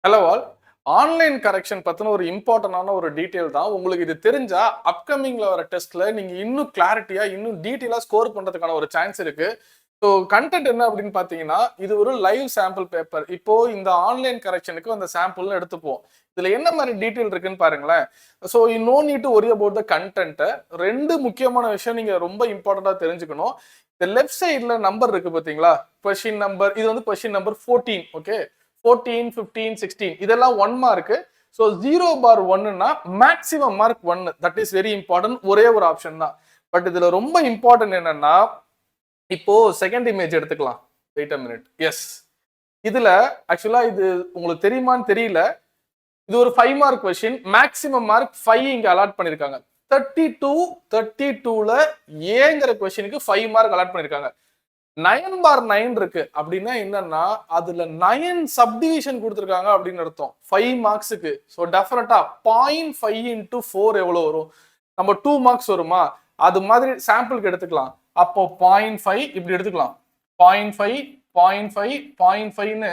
Hello all. Online correction பத்தின ஒரு இம்பார்ட்டன்டான ஒரு டீடைல் தான். உங்களுக்கு இது தெரிஞ்சா அப்கமிங்ல வர டெஸ்ட்ல நீங்க இன்னும் கிளாரிட்டியா இன்னும் டீடைலா ஸ்கோர் பண்றதுக்கான ஒரு சான்ஸ் இருக்கு. ஸோ கண்டென்ட் என்ன அப்படின்னு பாத்தீங்கன்னா, இது ஒரு லைவ் சாம்பிள் பேப்பர். இப்போ இந்த ஆன்லைன் கரெக்ஷனுக்கு அந்த சாம்பிள்னு எடுத்துப்போம். இதுல என்ன மாதிரி டீடைல் இருக்குன்னு பாருங்களேன். So you know need to worry about the content. ரெண்டு முக்கியமான விஷயம் நீங்க ரொம்ப இம்பார்ட்டண்டா தெரிஞ்சுக்கணும். இந்த லெஃப்ட் சைட்ல நம்பர் இருக்கு பாத்தீங்களா? கொஸ்டின் நம்பர், இது வந்து கொஸ்டின் நம்பர் 14. ஓகே, 14, 15, 16 இதெல்லாம் 1 மார்க். ஸோ 0 பார் 1னா maximum mark 1. That is very important. ஒரே ஒரு ஆப்ஷன் தான். பட் இதுல ரொம்ப இம்பார்ட்டன்ட் என்னன்னா, இப்போ செகண்ட் இமேஜ் எடுத்துக்கலாம். Wait a minute. எஸ், இதுல ஆக்சுவலா இது உங்களுக்கு தெரியுமான்னு தெரியல. இது ஒரு 5 மார்க் கொஸ்டின். மேக்ஸிமம் மார்க் 5 இங்க அலாட் பண்ணிருக்காங்க. 32ல ஏங்கிற கொஸ்டினுக்கு 5 மார்க் அலாட் பண்ணிருக்காங்க. 9 பார் 9 இருக்கு அப்படின்னா என்னன்னா, அதுல 9 சப்டிவிஷன் கொடுத்துருக்காங்க அப்படின்னு அர்த்தம் 5 மார்க்ஸுக்கு. ஸோ டெஃபினட்டா 0.5 இன்டூ 4 எவ்வளவு வரும்? நம்ம 2 மார்க்ஸ் வருமா? அது மாதிரி சாம்பிளுக்கு எடுத்துக்கலாம். அப்போ 0.5 இப்படி எடுத்துக்கலாம். 0.5, 0.5, 0.5ன்னு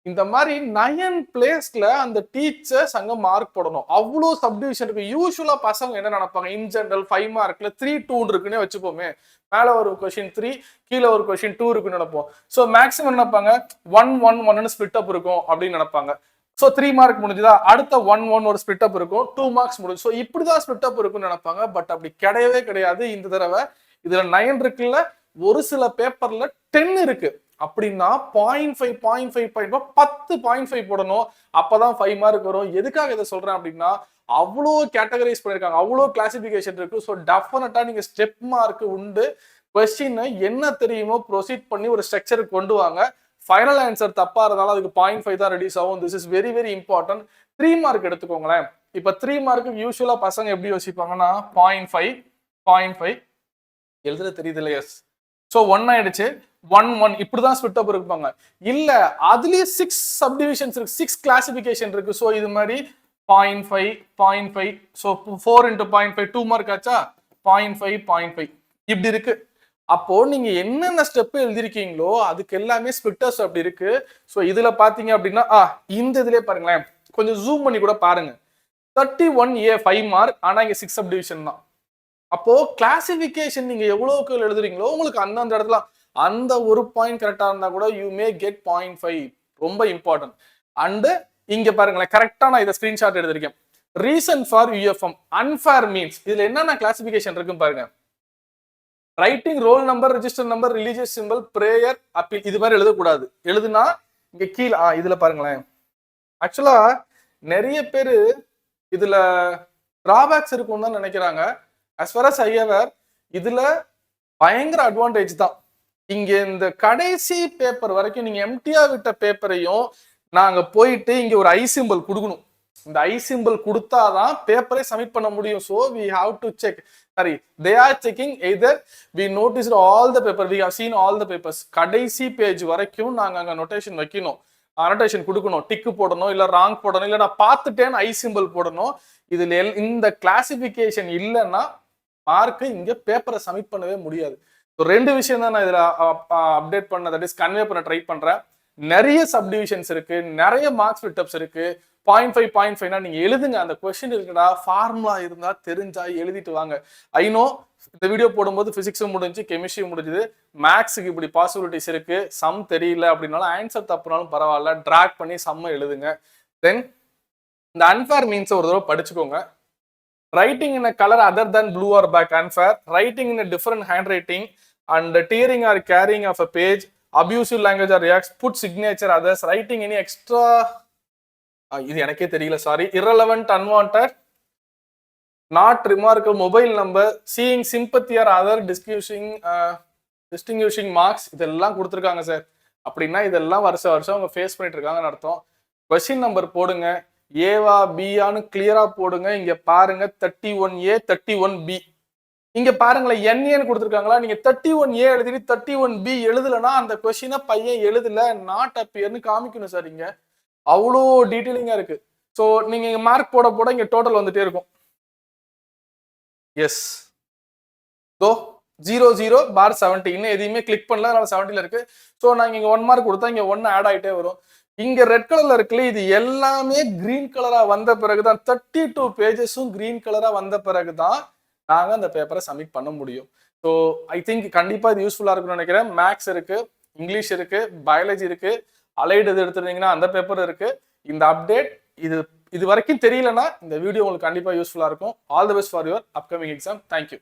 இந்த மாதிரி 9 பிளேஸ்ல அந்த டீச்சர்ஸ் அங்க மார்க் போடணும். அவ்வளோ சப்டிவிஷன் இருக்கு. யூஸ்வலா பசங்க என்ன நினைப்பாங்க, இன் ஜெனரல் 5 மார்க்ல 3, 2 இருக்குன்னே வச்சுப்போமே. மேல ஒரு கொஸ்டின் 3, கீழே ஒரு கொஸ்டின் 2 இருக்குன்னு நினைப்போம். ஸோ மேக்ஸிமம் நினைப்பாங்க 1, 1, 1ன்னு ஸ்பிட் அப் இருக்கும் அப்படின்னு நினைப்பாங்க. ஸோ 3 மார்க் முடிஞ்சுதா, அடுத்த 1, 1 ஒரு ஸ்பிட் அப் இருக்கும், 2 மார்க்ஸ் முடிஞ்சு. ஸோ இப்படிதான் ஸ்பிட் அப் இருக்குன்னு நினைப்பாங்க. பட் அப்படி கிடையவே கிடையாது. இந்த தடவை இதுல 9 இருக்குல்ல, ஒரு சில பேப்பர்ல 10 இருக்கு. அப்படின்னா 0.5, 0.5, 10.5 போடணும். அப்பதான் 5 மார்க் வரும். எதுக்காக இதை சொல்றேன் அப்படின்னா, அவ்வளோ கேட்டகரைஸ் பண்ணிருக்காங்க, அவ்வளோ கிளாசிபிகேஷன் இருக்கு. ஸோ டெஃபினட்டா நீங்க ஸ்டெப் மார்க் உண்டு. கொஸ்டின் என்ன தெரியுமோ ப்ரொசீட் பண்ணி ஒரு ஸ்ட்ரக்சருக்கு கொண்டு வாங்க. ஃபைனல் ஆன்சர் தப்பா இருந்தாலும் அதுக்கு 0.5 தான் ரெடியூஸ் ஆகும். This is very very important. 3 mark எடுத்துக்கோங்களேன். இப்ப 3 மார்க்கு யூஸ்வலா பசங்க எப்படி யோசிப்பாங்கன்னா 0.5, 0.5 எழுதுற தெரியுதுல்ல. எஸ். ஸோ 1 ஆயிடுச்சு. 1, 1 இப்படிதான் ஸ்பிட் அப் இருப்பாங்க. இல்ல அதுலயே 6 சப்டிவிஷன்ஸ் இருக்கு, 6 கிளாசிபிகேஷன் இருக்கு. ஸோ இது மாதிரி 0.5, 0.5. ஸோ 4 இன்டூ 0.5 2 மார்க் ஆச்சா? 0.5, 0.5 இப்படி இருக்கு. அப்போ நீங்க என்னென்ன ஸ்டெப் எழுதிருக்கீங்களோ அதுக்கு எல்லாமே ஸ்பிட்டர்ஸ் அப்படி இருக்கு. ஸோ இதுல பாத்தீங்க அப்படின்னா இந்த இதுலயே பாருங்களேன், கொஞ்சம் ஜூம் பண்ணி கூட பாருங்க. 31A 5 மார்க், ஆனா இங்க 6 சப்டிவிஷன் தான். அப்போ கிளாசிபிகேஷன் நீங்க எவ்வளவுக்கு எழுதுறீங்களோ உங்களுக்கு அந்தந்த இடத்துல அந்த ஒரு பாயிண்ட் கரெக்டா இருந்தா கூட யூ மே கெட் 0.5. ரொம்ப இம்பார்ட்டன்ட். அண்ட் இங்க பாருங்களேன், கரெக்டா நான் இதை ஸ்கிரீன்ஷாட் எடுத்திருக்கேன். ரீசன் ஃபார் யூஎஃப்எம் அன்ஃபேர் மீன்ஸ் இதுல என்னென்ன கிளாசிபிகேஷன் இருக்குன்னு பாருங்க. Writing roll number, register number, religious simple, prayer, appeal இது மாதிரி எழுதக்கூடாது. எழுதுனா இங்க கீழே இதுல பாருங்களேன். ஆக்சுவலா நிறைய பேரு இதுல டிராபேக்ஸ் இருக்கும்னு தான் நினைக்கிறாங்க. as far as I ever, இதுல பயங்கர அட்வான்டேஜ் தான். இங்க இந்த கடைசி பேப்பர் வரைக்கும் நீங்க எம்டியா விட்ட பேப்பரையும் நாங்க போயிட்டு இங்க ஒரு ஐ சிம்பிள் கொடுக்கணும். இந்த ஐ சிம்பிள் கொடுத்தாதான் பேப்பரை சப்மிட் பண்ண முடியும். So we have to check. Sorry, they are checking either we notice all the paper, we have seen all the papers. கடைசி பேஜ் வரைக்கும் நாங்க அங்க நோட்டேஷன் வைக்கணும், அனோட்டேஷன் கொடுக்கணும், டிக்கு போடணும், இல்ல ராங் போடணும், இல்ல நான் பார்த்துட்டேன்னு ஐ சிம்பிள் போடணும். இதுல இந்த கிளாசிபிகேஷன் இல்லைன்னா மார்க்கு இங்க பேப்பரை சப்மிட் பண்ணவே முடியாது. ரெண்டு விஷயம் தான் நான் இதுல அப்டேட் பண்ண, தட் இஸ் கன்வே பண்ண ட்ரை பண்றேன். நிறைய சப்டிவிஷன்ஸ் இருக்கு, நிறைய மார்க்ஸ் ஃபிட்டப்ஸ் இருக்கு. 0.5, 0.5னா நீங்க எழுதுங்க. அந்த கொஸ்டின் இருக்குடா, ஃபார்முலா இருந்தா தெரிஞ்சா எழுதிட்டு வாங்க. ஐ நோ இந்த வீடியோ போடும்போது பிசிக்ஸும் முடிஞ்சு, கெமிஸ்ட்ரியும் முடிஞ்சது. மேக்ஸுக்கு இப்படி பாசிபிலிட்டிஸ் இருக்கு. சம் தெரியல அப்படின்னாலும் ஆன்சர் தப்புனாலும் பரவாயில்ல, டிராக் பண்ணி சம்ம எழுதுங்க. தென் இந்த அன்ஃபேர் மீன்ஸ் ஒரு தடவை படிச்சுக்கோங்க. Writing in a color other than blue or black unfair, writing in a different handwriting and tearing or carrying of a page, abusive language or reacts, put signature others, writing any extra இது எனக்கே தெரியல, sorry, irrelevant, unwanted, not remarkable, mobile number, seeing sympathy or other distinguishing marks இதெல்லாம் கொடுத்துருக்காங்க sir. அப்படின்னா இதெல்லாம் வருஷம் அவங்க face பண்ணிட்டு இருக்காங்கன்னு அர்த்தம். கொஸ்டின் நம்பர் போடுங்க, ஏவா பியான்னு கிளியரா போடுங்க. இங்க பாருங்க 31A 31B. இங்க பாருங்களேன், என்ஏன்னு கொடுத்துருக்காங்களா? நீங்க 31A எழுதி 31B எழுதலன்னா அந்த கொஸ்டினை பையன் எழுதல, நாட் அப்பியர்னு காமிக்கணும் சார். இங்க அவ்வளோ டீட்டெயிலிங்கா இருக்கு. ஸோ நீங்க இங்க மார்க் போட போட இங்க டோட்டல் வந்துட்டே இருக்கும். எஸ், தோ 00 பார் 70 இன்னும் எதையுமே கிளிக் பண்ணல, அதனால 70ல இருக்கு. ஸோ நாங்க இங்க 1 மார்க் கொடுத்தா இங்க 1 ஆட் ஆகிட்டே வரும். இங்க ரெட் கலர்ல இருக்குல்ல, இது எல்லாமே கிரீன் கலரா வந்த பிறகுதான் 32 பேஜஸும் கிரீன் கலரா வந்த பிறகுதான் நாங்க அந்த பேப்பரை சப்மிட் பண்ண முடியும். ஸோ ஐ திங்க் கண்டிப்பா இது யூஸ்ஃபுல்லா இருக்கும்னு நினைக்கிறேன். மேக்ஸ் இருக்கு, இங்கிலீஷ் இருக்கு, பயாலஜி இருக்கு, அலைடு இது எடுத்துருந்தீங்கன்னா அந்த பேப்பர் இருக்கு. இந்த அப்டேட் இது வரைக்கும் தெரியலன்னா இந்த வீடியோ உங்களுக்கு கண்டிப்பா யூஸ்ஃபுல்லா இருக்கும். All the best for your upcoming exam. Thank you.